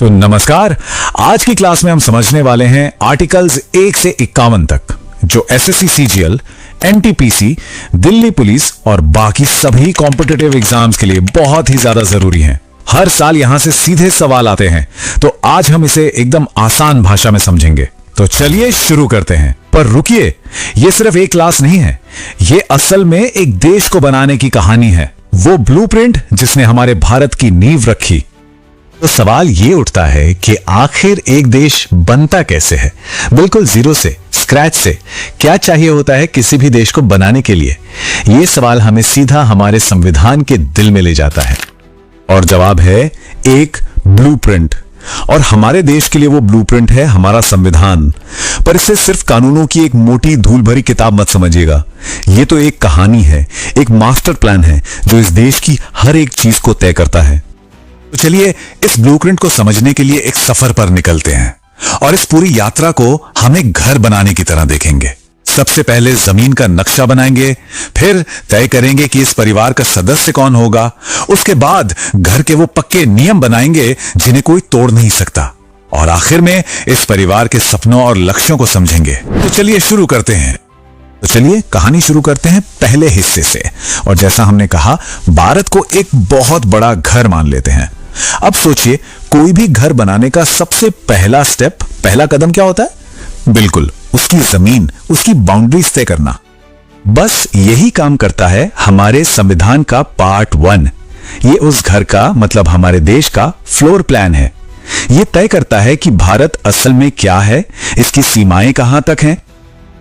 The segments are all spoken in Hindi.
तो नमस्कार। आज की क्लास में हम समझने वाले हैं आर्टिकल्स 1 से 51 तक जो SSC CGL, NTPC, Delhi police और बाकी सभी कॉम्पिटिटिव एग्जाम्स के लिए बहुत ही ज्यादा जरूरी हैं। हर साल यहां से सीधे सवाल आते हैं, तो आज हम इसे एकदम आसान भाषा में समझेंगे। तो चलिए शुरू करते हैं। पर रुकिए, ये सिर्फ एक क्लास नहीं है, ये असल में एक देश को बनाने की कहानी है, वो ब्लूप्रिंट जिसने हमारे भारत की नींव रखी। तो सवाल ये उठता है कि आखिर एक देश बनता कैसे है, बिल्कुल जीरो से, स्क्रैच से। क्या चाहिए होता है किसी भी देश को बनाने के लिए? ये सवाल हमें सीधा हमारे संविधान के दिल में ले जाता है और जवाब है एक ब्लूप्रिंट। और हमारे देश के लिए वो ब्लूप्रिंट है हमारा संविधान। पर इसे सिर्फ कानूनों की एक मोटी धूल भरी किताब मत समझिएगा, ये तो एक कहानी है, एक मास्टर प्लान है जो इस देश की हर एक चीज को तय करता है। तो चलिए इस ब्लूप्रिंट को समझने के लिए एक सफर पर निकलते हैं और इस पूरी यात्रा को हम एक घर बनाने की तरह देखेंगे। सबसे पहले जमीन का नक्शा बनाएंगे, फिर तय करेंगे कि इस परिवार का सदस्य कौन होगा। उसके बाद घर के वो पक्के नियम बनाएंगे जिन्हें कोई तोड़ नहीं सकता, और आखिर में इस परिवार के सपनों और लक्ष्यों को समझेंगे। तो चलिए शुरू करते हैं। तो चलिए कहानी शुरू करते हैं पहले हिस्से से। और जैसा हमने कहा, भारत को एक बहुत बड़ा घर मान लेते हैं। अब सोचिए, कोई भी घर बनाने का सबसे पहला स्टेप, पहला कदम क्या होता है? बिल्कुल, उसकी जमीन, उसकी बाउंड्रीज तय करना। बस यही काम करता है हमारे संविधान का पार्ट 1। ये उस घर का, मतलब हमारे देश का फ्लोर प्लान है। ये तय करता है कि भारत असल में क्या है, इसकी सीमाएं कहां तक हैं।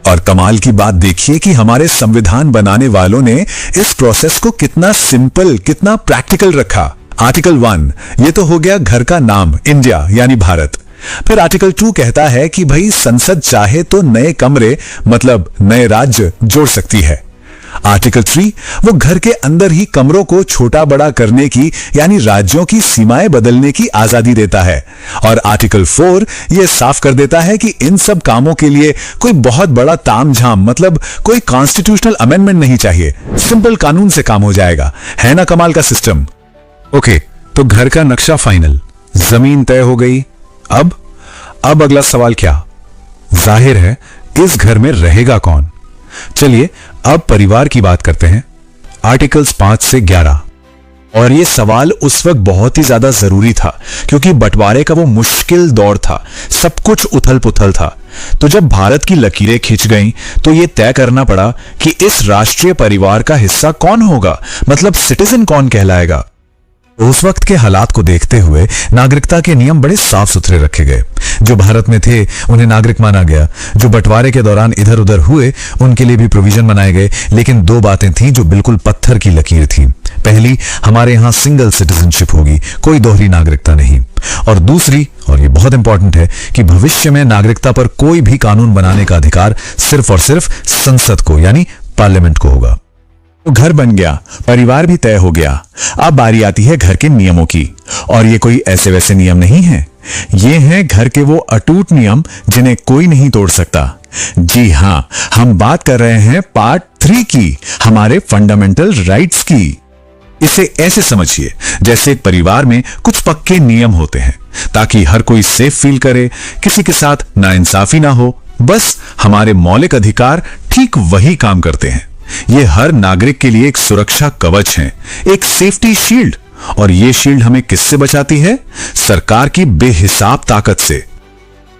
और कमाल की बात देखिए कि हमारे संविधान बनाने वालों ने इस प्रोसेस को कितना सिंपल, कितना प्रैक्टिकल रखा। आर्टिकल 1, ये तो हो गया घर का नाम, इंडिया यानी भारत। फिर आर्टिकल 2 कहता है कि भाई संसद चाहे तो नए कमरे, मतलब नए राज्य जोड़ सकती है। आर्टिकल 3 वो घर के अंदर ही कमरों को छोटा बड़ा करने की, यानी राज्यों की सीमाएं बदलने की आजादी देता है। और आर्टिकल 4 ये साफ कर देता है कि इन सब कामों के लिए कोई बहुत बड़ा तामझाम, मतलब कोई कॉन्स्टिट्यूशनल अमेंडमेंट नहीं चाहिए। सिंपल कानून से काम हो जाएगा। है ना कमाल का सिस्टम? ओके, तो घर का नक्शा फाइनल, जमीन तय हो गई। अब अगला सवाल क्या? जाहिर है, इस घर में रहेगा कौन? चलिए अब परिवार की बात करते हैं। आर्टिकल्स 5 से 11। और यह सवाल उस वक्त बहुत ही ज्यादा जरूरी था, क्योंकि बंटवारे का वो मुश्किल दौर था, सब कुछ उथल पुथल था। तो जब भारत की लकीरें खिंच गईं, तो यह तय करना पड़ा कि इस राष्ट्रीय परिवार का हिस्सा कौन होगा, मतलब सिटीजन कौन कहलाएगा। उस वक्त के हालात को देखते हुए नागरिकता के नियम बड़े साफ सुथरे रखे गए। जो भारत में थे उन्हें नागरिक माना गया। जो बंटवारे के दौरान इधर उधर हुए उनके लिए भी प्रोविजन बनाए गए। लेकिन दो बातें थीं जो बिल्कुल पत्थर की लकीर थीं। पहली, हमारे यहां सिंगल सिटीजनशिप होगी, कोई दोहरी नागरिकता नहीं। और दूसरी, और ये बहुत इंपॉर्टेंट है, कि भविष्य में नागरिकता पर कोई भी कानून बनाने का अधिकार सिर्फ और सिर्फ संसद को, यानी पार्लियामेंट को होगा। तो घर बन गया, परिवार भी तय हो गया। अब बारी आती है घर के नियमों की। और ये कोई ऐसे वैसे नियम नहीं है, ये हैं घर के वो अटूट नियम जिन्हें कोई नहीं तोड़ सकता। जी हां, हम बात कर रहे हैं पार्ट 3 की, हमारे फंडामेंटल राइट्स की। इसे ऐसे समझिए जैसे एक परिवार में कुछ पक्के नियम होते हैं ताकि हर कोई सेफ फील करे, किसी के साथ नाइंसाफी ना हो। बस हमारे मौलिक अधिकार ठीक वही काम करते हैं। ये हर नागरिक के लिए एक सुरक्षा कवच है, एक सेफ्टी शील्ड। और ये शील्ड हमें किससे बचाती है? सरकार की बेहिसाब ताकत से।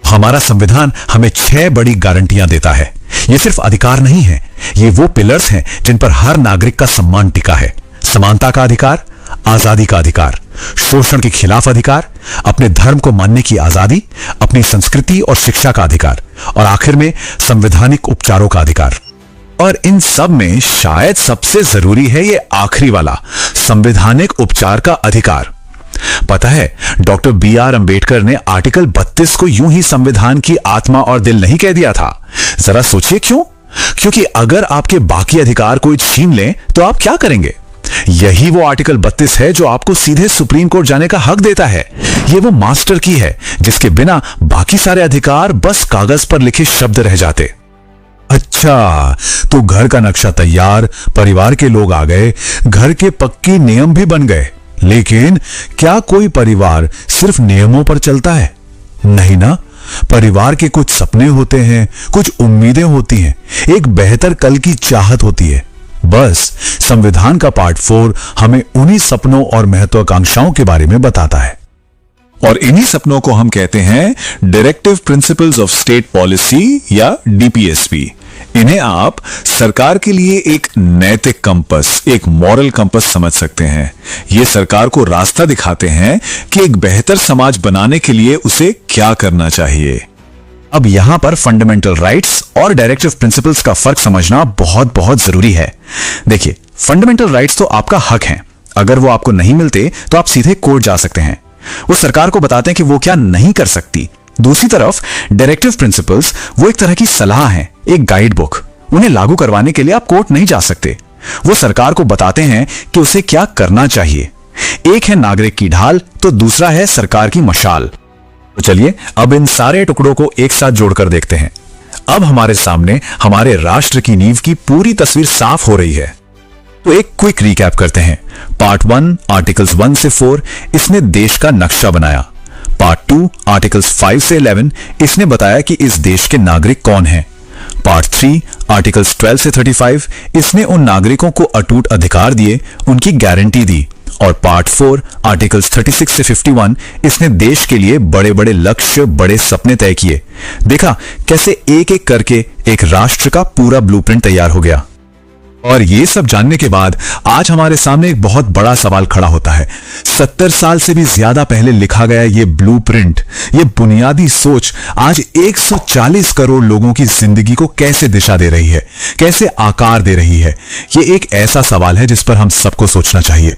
हमारा संविधान हमें 6 बड़ी गारंटियां देता है। ये सिर्फ अधिकार नहीं है, ये वो पिलर्स हैं जिन पर हर नागरिक का सम्मान टिका है। समानता का अधिकार, आजादी का अधिकार, शोषण के खिलाफ अधिकार, अपने धर्म को मानने की आजादी, अपनी संस्कृति और शिक्षा का अधिकार, और आखिर में संवैधानिक उपचारों का अधिकार। और इन सब में शायद सबसे जरूरी है ये आखिरी वाला, संवैधानिक उपचार का अधिकार। पता है, डॉक्टर BR अंबेडकर ने आर्टिकल 32 को यूं ही संविधान की आत्मा और दिल नहीं कह दिया था। जरा सोचिए क्यों? क्योंकि अगर आपके बाकी अधिकार कोई छीन ले तो आप क्या करेंगे? यही वो आर्टिकल 32 है जो आपको सीधे सुप्रीम कोर्ट जाने का हक देता है। ये वो मास्टर की है जिसके बिना बाकी सारे अधिकार बस कागज पर लिखे शब्द रह जाते। अच्छा, तो घर का नक्शा तैयार, परिवार के लोग आ गए, घर के पक्के नियम भी बन गए, लेकिन क्या कोई परिवार सिर्फ नियमों पर चलता है? नहीं ना। परिवार के कुछ सपने होते हैं, कुछ उम्मीदें होती हैं, एक बेहतर कल की चाहत होती है। बस संविधान का पार्ट 4 हमें उन्हीं सपनों और महत्वाकांक्षाओं के बारे में बताता है। और इन्हीं सपनों को हम कहते हैं directive principles of state policy या डीपीएसपी। इन्हें आप सरकार के लिए एक नैतिक कंपस, एक मॉरल कंपस समझ सकते हैं। ये सरकार को रास्ता दिखाते हैं कि एक बेहतर समाज बनाने के लिए उसे क्या करना चाहिए। अब यहां पर फंडामेंटल राइट्स और डायरेक्टिव प्रिंसिपल्स का फर्क समझना बहुत बहुत जरूरी है। देखिए, फंडामेंटल राइट्स तो आपका हक है। अगर वो आपको नहीं मिलते तो आप सीधे कोर्ट जा सकते हैं। वो सरकार को बताते हैं कि वो क्या नहीं कर सकती। दूसरी तरफ डायरेक्टिव प्रिंसिपल्स वो एक तरह की सलाह है, एक गाइड बुक। उन्हें लागू करवाने के लिए आप कोर्ट नहीं जा सकते। वो सरकार को बताते हैं कि उसे क्या करना चाहिए। एक है नागरिक की ढाल तो दूसरा है सरकार की मशाल। तो चलिए अब इन सारे टुकड़ों को एक साथ जोड़कर देखते हैं। अब हमारे सामने हमारे राष्ट्र की नींव की पूरी तस्वीर साफ हो रही है। तो एक क्विक रिकैप करते हैं। पार्ट 1 आर्टिकल्स 1 से 4 इसने देश का नक्शा बनाया। पार्ट 2 आर्टिकल्स 5 से 11 इसने बताया कि इस देश के नागरिक कौन हैं। पार्ट 3 आर्टिकल्स 12 से 35 इसने उन नागरिकों को अटूट अधिकार दिए, उनकी गारंटी दी। और पार्ट 4 आर्टिकल्स 36 से 51 इसने देश के लिए बड़े बड़े लक्ष्य, बड़े सपने तय किए। देखा कैसे एक एक करके एक राष्ट्र का पूरा ब्लूप्रिंट तैयार हो गया। और ये सब जानने के बाद आज हमारे सामने एक बहुत बड़ा सवाल खड़ा होता है। 70 साल से भी ज्यादा पहले लिखा गया ये ब्लूप्रिंट, ये बुनियादी सोच आज 140 करोड़ लोगों की जिंदगी को कैसे दिशा दे रही है, कैसे आकार दे रही है? ये एक ऐसा सवाल है जिस पर हम सबको सोचना चाहिए।